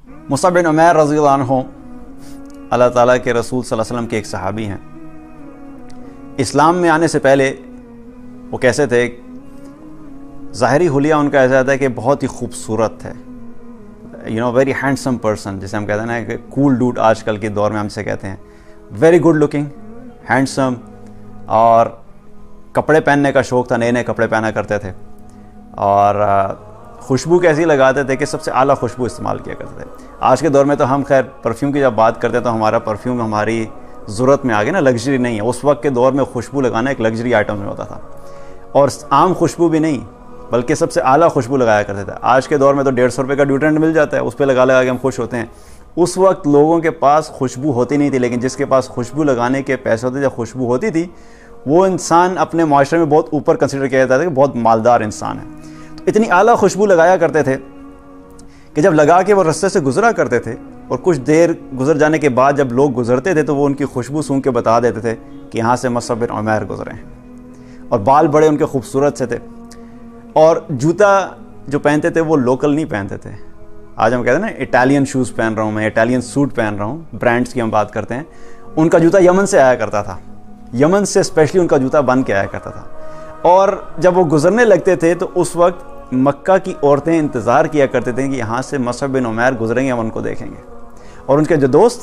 مصعب بن عمیر رضی اللہ عنہ اللہ تعالیٰ کے رسول صلی اللہ علیہ وسلم کے ایک صحابی ہیں. اسلام میں آنے سے پہلے وہ کیسے تھے؟ ظاہری حلیہ ان کا ایسا تھا کہ بہت ہی خوبصورت ہے، ویری ہینڈسم پرسن، جسے ہم کہتے ہیں نا کہ کول ڈوڈ آج کل کے دور میں ہم سے کہتے ہیں. ویری گڈ لکنگ، ہینڈسم، اور کپڑے پہننے کا شوق تھا، نئے نئے کپڑے پہنا کرتے تھے، اور خوشبو کیسی لگاتے تھے کہ سب سے اعلیٰ خوشبو استعمال کیا کرتے تھے. آج کے دور میں تو ہم خیر پرفیوم کی جب بات کرتے ہیں تو ہمارا پرفیوم ہماری ضرورت میں آ گیا نا، لگژری نہیں ہے. اس وقت کے دور میں خوشبو لگانا ایک لگژری آئٹم میں ہوتا تھا، اور عام خوشبو بھی نہیں بلکہ سب سے اعلیٰ خوشبو لگایا کرتے تھے. آج کے دور میں تو 150 روپے کا ڈیوڈرنٹ مل جاتا ہے، اس پہ لگا کے ہم خوش ہوتے ہیں. اس وقت لوگوں کے پاس خوشبو ہوتی نہیں تھی، لیکن جس کے پاس خوشبو لگانے کے پیسے ہوتے، جب خوشبو ہوتی تھی، وہ انسان اپنے معاشرے میں بہت اوپر کنسیڈر کیا جاتا تھا کہ بہت مالدار انسان ہے. تو اتنی اعلیٰ خوشبو لگایا کرتے تھے کہ جب لگا کے وہ رستے سے گزرا کرتے تھے، اور کچھ دیر گزر جانے کے بعد جب لوگ گزرتے تھے تو وہ ان کی خوشبو سونگھ کے بتا دیتے تھے کہ یہاں سے مصعب بن عمیر گزرے ہیں. اور بال بڑے ان کے خوبصورت سے تھے، اور جوتا جو پہنتے تھے وہ لوکل نہیں پہنتے تھے. آج ہم کہتے ہیں نا اٹالین شوز پہن رہا ہوں میں، اٹالین سوٹ پہن رہا ہوں، برانڈس کی ہم بات کرتے ہیں. ان کا جوتا یمن سے آیا کرتا تھا، یمن سے اسپیشلی ان کا جوتا بن کے آیا کرتا تھا. اور جب وہ گزرنے لگتے تھے تو اس وقت مکہ کی عورتیں انتظار کیا کرتے تھے کہ یہاں سے مصعب بن عمیر گزریں گے، ہم ان کو دیکھیں گے. اور ان کے جو دوست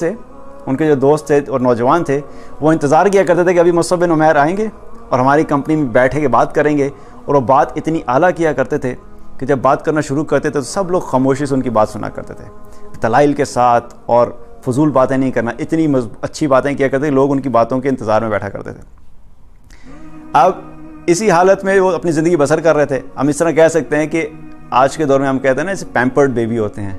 تھے اور نوجوان تھے وہ انتظار کیا کرتے تھے کہ ابھی مصعب بن عمیر آئیں گے اور ہماری کمپنی میں بیٹھے کے بات کریں گے. اور وہ بات اتنی اعلیٰ کیا کرتے تھے کہ جب بات کرنا شروع کرتے تھے تو سب لوگ خاموشی سے ان کی بات سنا کرتے تھے، دلائل کے ساتھ، اور فضول باتیں نہیں کرنا، اتنی اچھی باتیں کیا کرتے تھے، لوگ ان کی باتوں کے انتظار میں بیٹھا کرتے تھے. اب اسی حالت میں وہ اپنی زندگی بسر کر رہے تھے. ہم اس طرح کہہ سکتے ہیں کہ آج کے دور میں ہم کہتے ہیں نا اسے پیمپرڈ بیبی ہوتے ہیں،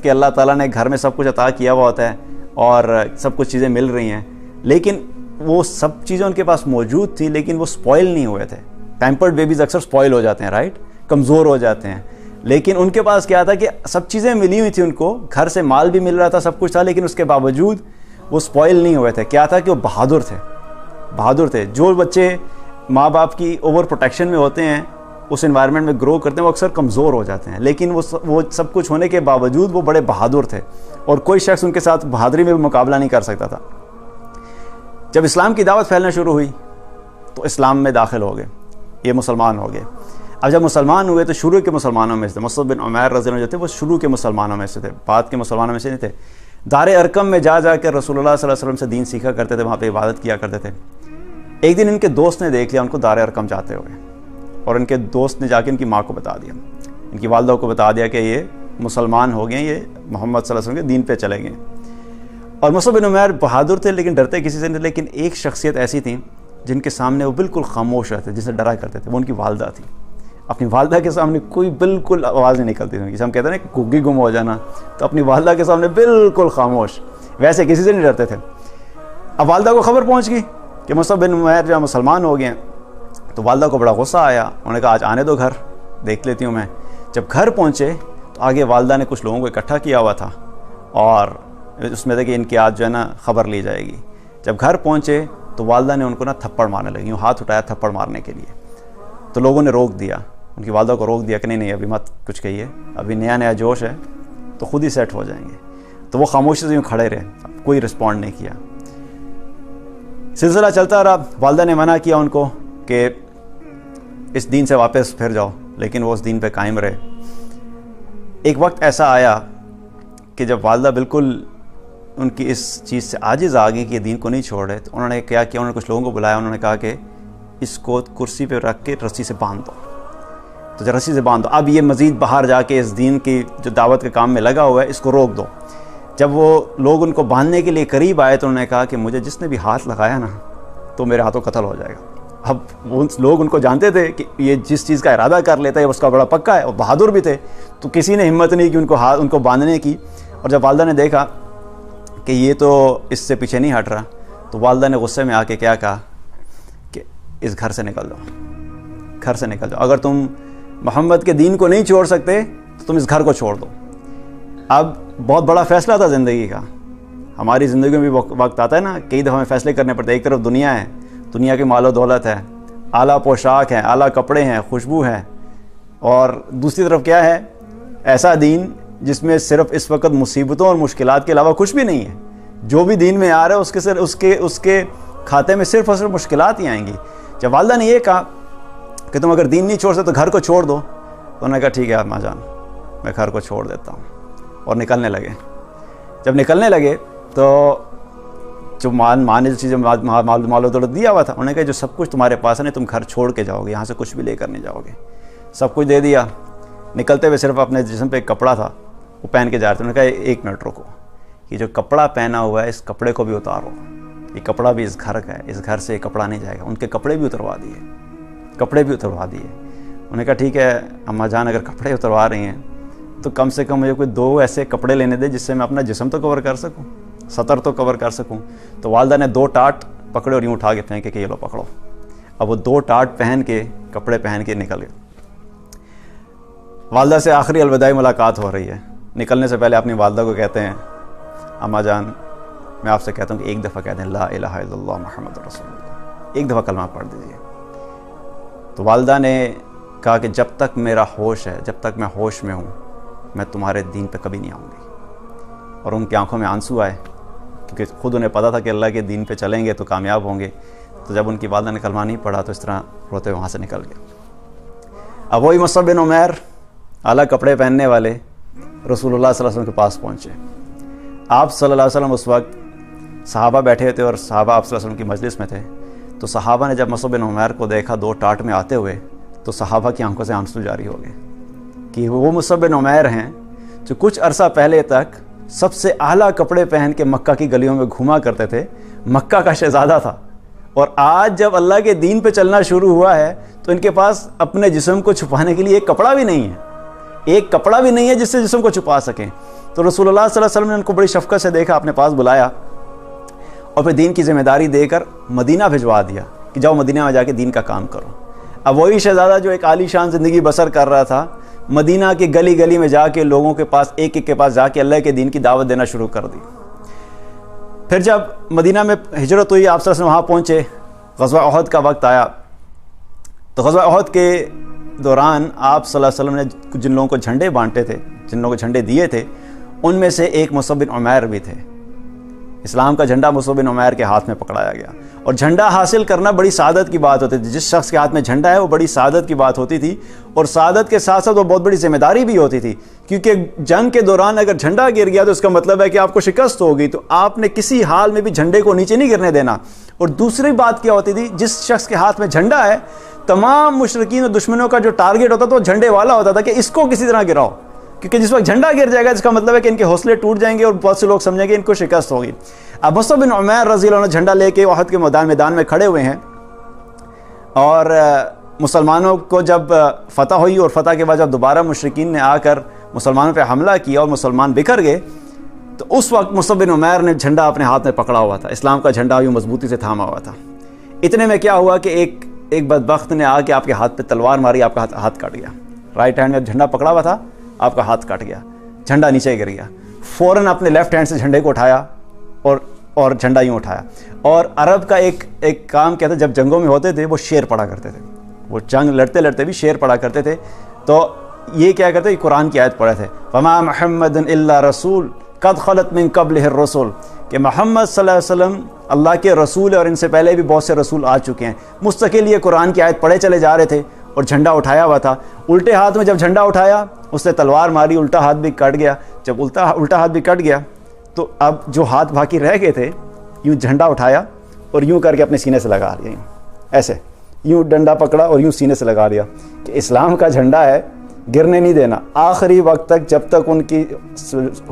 کہ اللہ تعالیٰ نے گھر میں سب کچھ عطا کیا ہوا ہوتا ہے اور سب کچھ چیزیں مل رہی ہیں، لیکن وہ سب چیزیں ان کے پاس موجود تھی لیکن وہ سپوائل نہیں ہوئے تھے. پیمپرڈ بیبیز اکثر سپوائل ہو جاتے ہیں، رائٹ، کمزور ہو جاتے ہیں. لیکن ان کے پاس کیا تھا کہ سب چیزیں ملی ہوئی تھیں، ان کو گھر سے مال بھی مل رہا تھا، سب کچھ تھا، لیکن اس کے باوجود وہ سپوائل نہیں ہوئے تھے. کیا تھا کہ وہ بہادر تھے. جو بچے ماں باپ کی اوور پروٹیکشن میں ہوتے ہیں، اس انوائرمنٹ میں گرو کرتے ہیں، وہ اکثر کمزور ہو جاتے ہیں، لیکن وہ سب کچھ ہونے کے باوجود وہ بڑے بہادر تھے، اور کوئی شخص ان کے ساتھ بہادری میں بھی مقابلہ نہیں کر سکتا تھا. جب اسلام کی دعوت پھیلنا شروع ہوئی تو اسلام میں داخل ہو گئے، یہ مسلمان ہو گئے. اب جب مسلمان ہوئے تو شروع کے مسلمانوں میں سے تھے. مصعب بن عمیر رضی اللہ عنہ جو تھے وہ شروع کے مسلمانوں میں سے تھے، بعد کے مسلمانوں میں سے نہیں تھے. دار ارقم میں جا کر رسول اللہ صلی اللہ علیہ وسلم سے دین سیکھا کرتے تھے، وہاں پہ عبادت کیا کرتے تھے. ایک دن ان کے دوست نے دیکھ لیا ان کو دار ارقم جاتے ہوئے، اور ان کے دوست نے جا کے ان کی ماں کو بتا دیا، ان کی والدہ کو بتا دیا کہ یہ مسلمان ہو گئے، یہ محمد صلی اللہ علیہ وسلم کے دین پہ چلے گئے. اور مصعب بن عمیر بہادر تھے لیکن ڈرتے کسی سے نہیں تھے. لیکن ایک شخصیت ایسی تھی جن کے سامنے وہ بالکل خاموش رہتے، جن سے ڈرا کرتے تھے، وہ ان کی والدہ تھی. اپنی والدہ کے سامنے کوئی بالکل آواز نہیں نکلتی تھی. جسے ہم کہتے ہیں نا گگی گم ہو جانا، تو اپنی والدہ کے سامنے بالکل خاموش، ویسے کسی سے نہیں ڈرتے تھے. اب والدہ کو خبر پہنچ گئی کہ مصعب بن عمیر جو مسلمان ہو گئے ہیں، تو والدہ کو بڑا غصہ آیا. انہوں نے کہا آج آنے دو گھر، دیکھ لیتی ہوں میں. جب گھر پہنچے تو آگے والدہ نے کچھ لوگوں کو اکٹھا کیا ہوا تھا، اور اس میں تھا کہ ان کی آج جو ہے نا خبر لی جائے گی. جب گھر پہنچے تو والدہ نے ان کو نا تھپڑ مارنے لگی، یوں ہاتھ اٹھایا تھپڑ مارنے کے لیے. تو لوگوں نے روک دیا، ان کی والدہ کو روک دیا کہ نہیں ابھی مت کچھ کہیے، ابھی نیا جوش ہے تو خود ہی سیٹ ہو جائیں گے. تو وہ خاموشی سے یوں کھڑے رہے، کوئی رسپونڈ نہیں کیا. سلسلہ چلتا رہا. والدہ نے منع کیا ان کو کہ اس دین سے واپس پھر جاؤ، لیکن وہ اس دین پہ قائم رہے. ایک وقت ایسا آیا کہ جب والدہ بالکل ان کی اس چیز سے عاجز آ گئی کہ یہ دین کو نہیں چھوڑ رہے، تو انہوں نے کیا کیا، انہوں نے کچھ لوگوں کو بلایا، انہوں نے کہا کہ اس کو کرسی پہ رکھ کے رسی سے باندھ دو. تو رسی سے باندھ دو، اب یہ مزید باہر جا کے اس دین کی جو دعوت کے کام میں لگا ہوا ہے اس کو روک دو. جب وہ لوگ ان کو باندھنے کے لیے قریب آئے تو انہوں نے کہا کہ مجھے جس نے بھی ہاتھ لگایا نا تو میرے ہاتھوں قتل ہو جائے گا. اب وہ لوگ ان کو جانتے تھے کہ یہ جس چیز کا ارادہ کر لیتا ہے اس کا بڑا پکا ہے، اور بہادر بھی تھے، تو کسی نے ہمت نہیں کی ان کو باندھنے کی. اور جب والدہ نے دیکھا کہ یہ تو اس سے پیچھے نہیں ہٹ رہا، تو والدہ نے غصے میں آ کے کیا کہا کہ اس گھر سے نکل جاؤ، اگر تم محمد کے دین کو نہیں چھوڑ سکتے تو تم اس گھر کو چھوڑ دو. اب بہت بڑا فیصلہ تھا زندگی کا. ہماری زندگی میں بھی وقت آتا ہے نا، کئی دفعہ ہمیں فیصلے کرنے پڑتے ہیں. ایک طرف دنیا ہے، دنیا کی مال و دولت ہے، اعلیٰ پوشاک ہے، اعلیٰ کپڑے ہیں، خوشبو ہے، اور دوسری طرف کیا ہے، ایسا دین جس میں صرف اس وقت مصیبتوں اور مشکلات کے علاوہ کچھ بھی نہیں ہے. جو بھی دین میں آ رہا ہے اس کے کھاتے میں صرف اور صرف مشکلات ہی آئیں گی. جب والدہ نے یہ کہا کہ تم اگر دین نہیں چھوڑ سکتے تو گھر کو چھوڑ دو، تو انہوں نے کہا ٹھیک ہے اماں جان میں گھر کو چھوڑ دیتا ہوں، اور نکلنے لگے. جب نکلنے لگے تو جو ماں نے جو چیزیں مال و دولت دیا ہوا تھا، انہوں نے کہا جو سب کچھ تمہارے پاس ہے تم گھر چھوڑ کے جاؤ گے، یہاں سے کچھ بھی لے کر نہیں جاؤ گے. سب کچھ دے دیا. نکلتے ہوئے صرف اپنے جسم پہ ایک کپڑا تھا وہ پہن کے جا رہے تھے. انہوں نے کہا 1 منٹ رکو، یہ جو کپڑا پہنا ہوا ہے اس کپڑے کو بھی اتارو، یہ کپڑا بھی اس گھر کا ہے، اس گھر سے یہ کپڑا نہیں جائے گا. ان کے کپڑے بھی اتروا دیے. انہوں نے کہا ٹھیک ہے اماں جان اگر کپڑے اتروا رہی ہیں تو کم سے کم مجھے کوئی 2 ایسے کپڑے لینے دے جس سے میں اپنا جسم تو کور کر سکوں، سطر تو کور کر سکوں. تو والدہ نے 2 ٹاٹ پکڑے اور یوں اٹھا کے پھینکے کہ یہ لو پکڑو. اب وہ 2 ٹاٹ پہن کے کپڑے پہن کے نکل گئے. والدہ سے آخری الوداعی ملاقات ہو رہی ہے. نکلنے سے پہلے اپنی والدہ کو کہتے ہیں اماں جان میں آپ سے کہتا ہوں کہ ایک دفعہ کہہ دیں لا الہ الا اللہ محمد رسول اللہ، ایک دفعہ کلمہ پڑھ دیجیے. تو والدہ نے کہا کہ جب تک میرا ہوش ہے، جب تک میں ہوش میں ہوں میں تمہارے دین پہ کبھی نہیں آؤں گی. اور ان کی آنکھوں میں آنسو آئے کیونکہ خود انہیں پتہ تھا کہ اللہ کے دین پہ چلیں گے تو کامیاب ہوں گے. تو جب ان کی والدہ نے کلمہ نہیں پڑھا تو اس طرح روتے وہاں سے نکل گئے. اب وہی مصعب بن عمیر اعلیٰ کپڑے پہننے والے رسول اللہ صلی اللہ علیہ وسلم کے پاس پہنچے. آپ صلی اللہ علیہ وسلم اس وقت صحابہ بیٹھے تھے اور صحابہ آپ صلی اللہ علیہ وسلم کی مجلس میں تھے. تو صحابہ نے جب مصعب بن عمیر کو دیکھا 2 ٹاٹ میں آتے ہوئے تو صحابہ کی آنکھوں سے آنسو جاری ہو گئے کہ وہ مصعب بن عمیر ہیں جو کچھ عرصہ پہلے تک سب سے اعلیٰ کپڑے پہن کے مکہ کی گلیوں میں گھوما کرتے تھے، مکہ کا شہزادہ تھا. اور آج جب اللہ کے دین پہ چلنا شروع ہوا ہے تو ان کے پاس اپنے جسم کو چھپانے کے لیے ایک کپڑا بھی نہیں ہے، ایک کپڑا بھی نہیں ہے جس سے جسم کو چھپا سکیں. تو رسول اللہ صلی اللہ علیہ وسلم نے ان کو بڑی شفقت سے دیکھا، اپنے پاس بلایا اور پھر دین کی ذمہ داری دے کر مدینہ بھجوا دیا کہ جاؤ مدینہ میں جا کے دین کا کام کرو. اب وہی شہزادہ جو ایک عالی شان زندگی بسر کر رہا تھا مدینہ کی گلی گلی میں جا کے لوگوں کے پاس ایک ایک کے پاس جا کے اللہ کے دین کی دعوت دینا شروع کر دی. پھر جب مدینہ میں ہجرت ہوئی آپ صلی اللہ علیہ وسلم وہاں پہنچے، غزوہ احد کا وقت آیا. تو غزوہ احد کے دوران آپ صلی اللہ علیہ وسلم نے جن لوگوں کو جھنڈے بانٹے تھے، جن لوگوں کو جھنڈے دیے تھے، ان میں سے ایک مصعب بن عمیر بھی تھے. اسلام کا جھنڈا مصعب بن عمیر کے ہاتھ میں پکڑایا گیا. اور جھنڈا حاصل کرنا بڑی سعادت کی بات ہوتی تھی. جس شخص کے ہاتھ میں جھنڈا ہے وہ بڑی سعادت کی بات ہوتی تھی، اور سعادت کے ساتھ ساتھ وہ بہت بڑی ذمہ داری بھی ہوتی تھی. کیونکہ جنگ کے دوران اگر جھنڈا گر گیا تو اس کا مطلب ہے کہ آپ کو شکست ہوگی، تو آپ نے کسی حال میں بھی جھنڈے کو نیچے نہیں گرنے دینا. اور دوسری بات کیا ہوتی تھی، جس شخص کے ہاتھ میں جھنڈا ہے تمام مشرکین اور دشمنوں کا جو ٹارگٹ ہوتا تھا وہ جھنڈے والا ہوتا تھا کہ اس کو کسی طرح گراؤ، کیونکہ جس وقت جھنڈا گر جائے گا اس کا مطلب ہے کہ ان کے حوصلے ٹوٹ جائیں گے اور بہت سے لوگ سمجھیں گے ان کو شکست ہوگی. اب مصعب بن عمیر رضی اللہ عنہ جھنڈا لے کے احد کے میدان میں کھڑے ہوئے ہیں، اور مسلمانوں کو جب فتح ہوئی اور فتح کے بعد جب دوبارہ مشرکین نے آ کر مسلمانوں پہ حملہ کیا اور مسلمان بکھر گئے، تو اس وقت مصعب بن عمیر نے جھنڈا اپنے ہاتھ میں پکڑا ہوا تھا، اسلام کا جھنڈا یوں مضبوطی سے تھاما ہوا تھا. اتنے میں کیا ہوا کہ ایک بدبخت نے آ کے آپ کے ہاتھ پہ تلوار ماری، آپ کا ہاتھ کٹ گیا. رائٹ ہینڈ میں جھنڈا پکڑا ہوا تھا، آپ کا ہاتھ کٹ گیا، جھنڈا نیچے گر گیا. فوراً اپنے لیفٹ ہینڈ سے جھنڈے کو اٹھایا اور جھنڈا یوں اٹھایا. اور عرب کا ایک کام کیا تھا، جب جنگوں میں ہوتے تھے وہ شعر پڑھا کرتے تھے، وہ جنگ لڑتے لڑتے بھی شعر پڑھا کرتے تھے. تو یہ کیا کرتے تھے، قرآن کی آیت پڑھے تھے، وما محمد الا رسول قد خلت من قبلہ الرسل، کہ محمد صلی اللہ علیہ وسلم اللہ کے رسول ہے اور ان سے پہلے بھی بہت سے رسول آ چکے ہیں. مستقل یہ قرآن کی آیت پڑھے چلے جا رہے تھے اور جھنڈا اٹھایا ہوا تھا. الٹے ہاتھ میں جب جھنڈا اٹھایا اس نے تلوار ماری، الٹا ہاتھ بھی کٹ گیا. جب الٹا ہاتھ بھی کٹ گیا تو اب جو ہاتھ باقی رہ گئے تھے، یوں جھنڈا اٹھایا اور یوں کر کے اپنے سینے سے لگا لیا، ایسے یوں ڈنڈا پکڑا اور یوں سینے سے لگا لیا کہ اسلام کا جھنڈا ہے، گرنے نہیں دینا. آخری وقت تک جب تک ان کی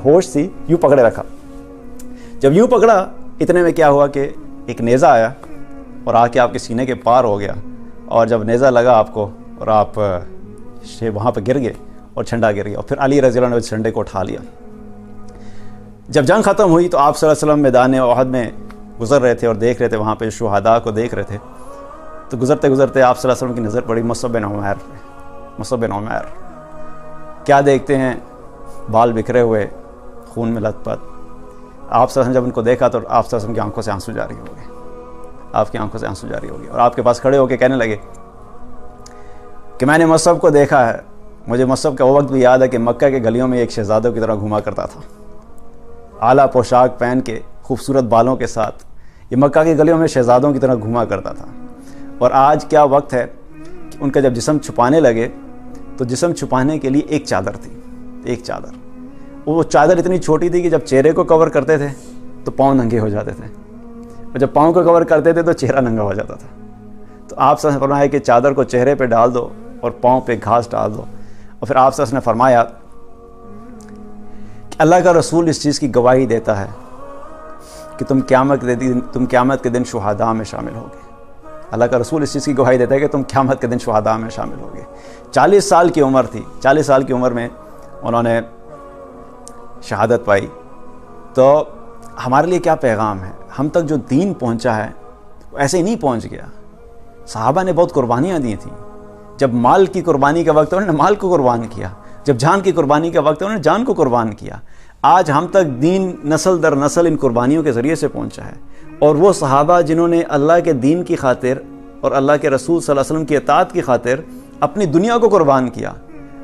ہوش تھی یوں پکڑے رکھا. جب یوں پکڑا اتنے میں کیا ہوا کہ ایک نیزہ آیا اور آ کے آپ کے سینے کے پار ہو گیا. اور جب نیزہ لگا آپ کو اور آپ وہاں پہ گر گئے اور جھنڈا گر گیا. اور پھر علی رضی اللہ عنہ نے جھنڈے کو اٹھا لیا. جب جنگ ختم ہوئی تو آپ صلی اللہ علیہ وسلم میدان احد میں گزر رہے تھے اور دیکھ رہے تھے، وہاں پہ شہداء کو دیکھ رہے تھے. تو گزرتے گزرتے آپ صلی اللہ علیہ وسلم کی نظر پڑی مصعب بن عمیر پہ. مصعب بن عمیر کیا دیکھتے ہیں، بال بکھرے ہوئے، خون میں لت پت. آپ صلی اللہ علیہ وسلم جب ان کو دیکھا تو آپ صلی اللہ علیہ وسلم کی آنکھوں سے آنسو جاری ہو گئے. آپ کی آنکھوں سے آنسو جاری ہو گئے اور آپ کے پاس کھڑے ہو کے کہنے لگے کہ میں نے مصعب کو دیکھا ہے مجھے مصعب کا وہ وقت بھی یاد ہے کہ مکہ کے گلیوں میں ایک شہزادوں کی طرح گھوما کرتا تھا، اعلیٰ پوشاک پہن کے، خوبصورت بالوں کے ساتھ یہ مکہ کی گلیوں میں شہزادوں کی طرح گھوما کرتا تھا۔ اور آج کیا وقت ہے کہ ان کا جب جسم چھپانے لگے تو جسم چھپانے کے لیے ایک چادر تھی، ایک چادر، وہ چادر اتنی چھوٹی تھی کہ جب چہرے کو کور کرتے تھے تو پاؤں ننگے ہو جاتے تھے، اور جب پاؤں کو کور کرتے تھے تو چہرہ ننگا ہو جاتا تھا۔ تو آپ سے فرمایا کہ چادر کو چہرے پہ ڈال دو اور پاؤں پہ گھاس ڈال دو، اور پھر آپ سے نے فرمایا کہ اللہ کا رسول اس چیز کی گواہی دیتا ہے کہ تم قیامت کے دن شہداء میں شامل ہوگے۔ اللہ کا رسول اس چیز کی گواہی دیتا ہے کہ تم قیامت کے دن شہداء میں شامل ہوگے۔ 40 سال کی عمر تھی، 40 سال کی عمر میں انہوں نے شہادت پائی۔ تو ہمارے لیے کیا پیغام ہے؟ ہم تک جو دین پہنچا ہے وہ ایسے ہی نہیں پہنچ گیا۔ صحابہ نے بہت قربانیاں دی تھیں، جب مال کی قربانی کا وقت انہوں نے مال کو قربان کیا، جب جان کی قربانی کا وقت انہوں نے جان کو قربان کیا۔ آج ہم تک دین نسل در نسل ان قربانیوں کے ذریعے سے پہنچا ہے، اور وہ صحابہ جنہوں نے اللہ کے دین کی خاطر اور اللہ کے رسول صلی اللہ علیہ وسلم کی اطاعت کی خاطر اپنی دنیا کو قربان کیا۔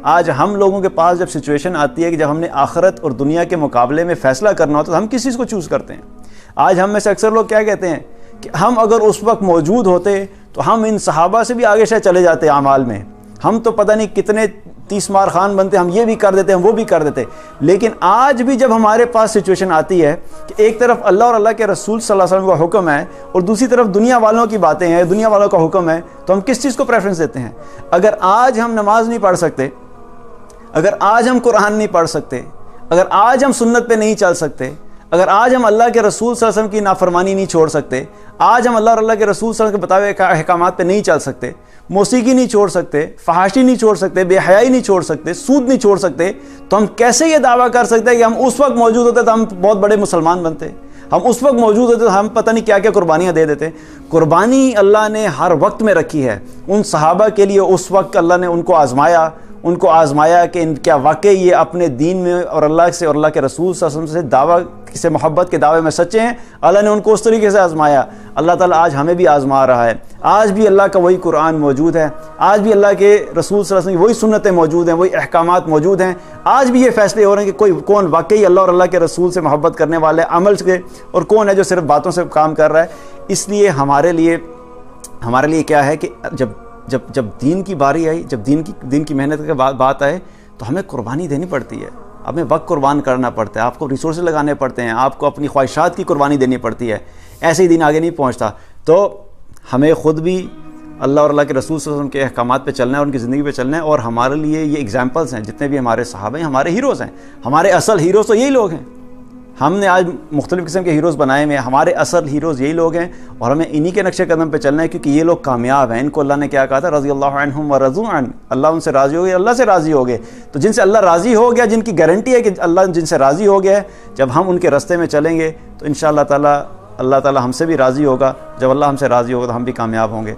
آج ہم لوگوں کے پاس جب سچویشن آتی ہے کہ جب ہم نے آخرت اور دنیا کے مقابلے میں فیصلہ کرنا ہوتا ہے تو ہم کس چیز کو چوز کرتے ہیں؟ آج ہم میں سے اکثر لوگ کیا کہتے ہیں کہ ہم اگر اس وقت موجود ہوتے تو ہم ان صحابہ سے بھی آگے شاید چلے جاتے اعمال میں، ہم تو پتہ نہیں کتنے 30 مار خان بنتے، ہم یہ بھی کر دیتے، ہم وہ بھی کر دیتے۔ لیکن آج بھی جب ہمارے پاس سچویشن آتی ہے کہ ایک طرف اللہ اور اللہ کے رسول صلی اللہ علیہ وسلم کا حکم ہے اور دوسری طرف دنیا والوں کی باتیں ہیں، دنیا والوں کا حکم ہے، تو ہم کس چیز کو پریفرنس دیتے ہیں؟ اگر آج ہم نماز نہیں پڑھ سکتے، اگر آج ہم قرآن نہیں پڑھ سکتے، اگر آج ہم سنت پہ نہیں چل سکتے، اگر آج ہم اللہ کے رسول صلی اللہ علیہ وسلم کی نافرمانی نہیں چھوڑ سکتے، آج ہم اللہ اور اللہ کے رسول صلی اللہ علیہ وسلم کے بتائے ہوئے احکامات پہ نہیں چل سکتے، موسیقی نہیں چھوڑ سکتے، فحاشی نہیں چھوڑ سکتے، بے حیائی نہیں چھوڑ سکتے، سود نہیں چھوڑ سکتے، تو ہم کیسے یہ دعویٰ کر سکتے ہیں کہ ہم اس وقت موجود ہوتے تو ہم بہت بڑے مسلمان بنتے؟ ہم اس وقت موجود ہوتے تو ہم پتہ نہیں کیا کیا قربانیاں دے دیتے۔ قربانی اللہ نے ہر وقت میں رکھی ہے۔ ان صحابہ کے لیے اس وقت اللہ نے ان کو آزمایا کہ کیا واقعی یہ اپنے دین میں اور اللہ سے اور اللہ کے رسول صلی اللہ علیہ وسلم سے دعویٰ سے محبت کے دعوے میں سچے ہیں۔ اللہ نے ان کو اس طریقے سے آزمایا۔ اللہ تعالیٰ آج ہمیں بھی آزما رہا ہے۔ آج بھی اللہ کا وہی قرآن موجود ہے، آج بھی اللہ کے رسول صلی اللہ علیہ وسلم کی وہی سنتیں موجود ہیں، وہی احکامات موجود ہیں۔ آج بھی یہ فیصلے ہو رہے ہیں کہ کون واقعی اللہ اور اللہ کے رسول سے محبت کرنے والے عمل سے، اور کون ہے جو صرف باتوں سے کام کر رہا ہے۔ اس لیے ہمارے لیے کیا ہے کہ جب دین کی باری آئی، جب دین کی محنت کی بات آئے تو ہمیں قربانی دینی پڑتی ہے، ہمیں وقت قربان کرنا پڑتا ہے، آپ کو ریسورسز لگانے پڑتے ہیں، آپ کو اپنی خواہشات کی قربانی دینی پڑتی ہے۔ ایسے ہی دین آگے نہیں پہنچتا۔ تو ہمیں خود بھی اللہ اور اللہ کے رسول صلی اللہ علیہ وسلم کے احکامات پہ چلنا ہے اور ان کی زندگی پہ چلنا ہے، اور ہمارے لیے یہ ایگزامپلس ہیں، جتنے بھی ہمارے صحابہ ہیں ہمارے ہیروز ہیں، ہمارے اصل ہیروز تو یہی لوگ ہیں۔ ہم نے آج مختلف قسم کے ہیروز بنائے ہوئے ہیں، ہمارے اصل ہیروز یہی لوگ ہیں، اور ہمیں انہی کے نقش قدم پہ چلنا ہے، کیونکہ یہ لوگ کامیاب ہیں۔ ان کو اللہ نے کیا کہا تھا؟ رضی اللہ عنہم ورضوا عنہ، اللہ ان سے راضی ہو گئے، اللہ سے راضی ہو گئے۔ تو جن سے اللہ راضی ہو گیا، جن کی گارنٹی ہے کہ اللہ جن سے راضی ہو گیا ہے، جب ہم ان کے راستے میں چلیں گے تو انشاءاللہ تعالیٰ اللہ تعالیٰ ہم سے بھی راضی ہوگا۔ جب اللہ ہم سے راضی ہوگا تو ہم بھی کامیاب ہوں گے۔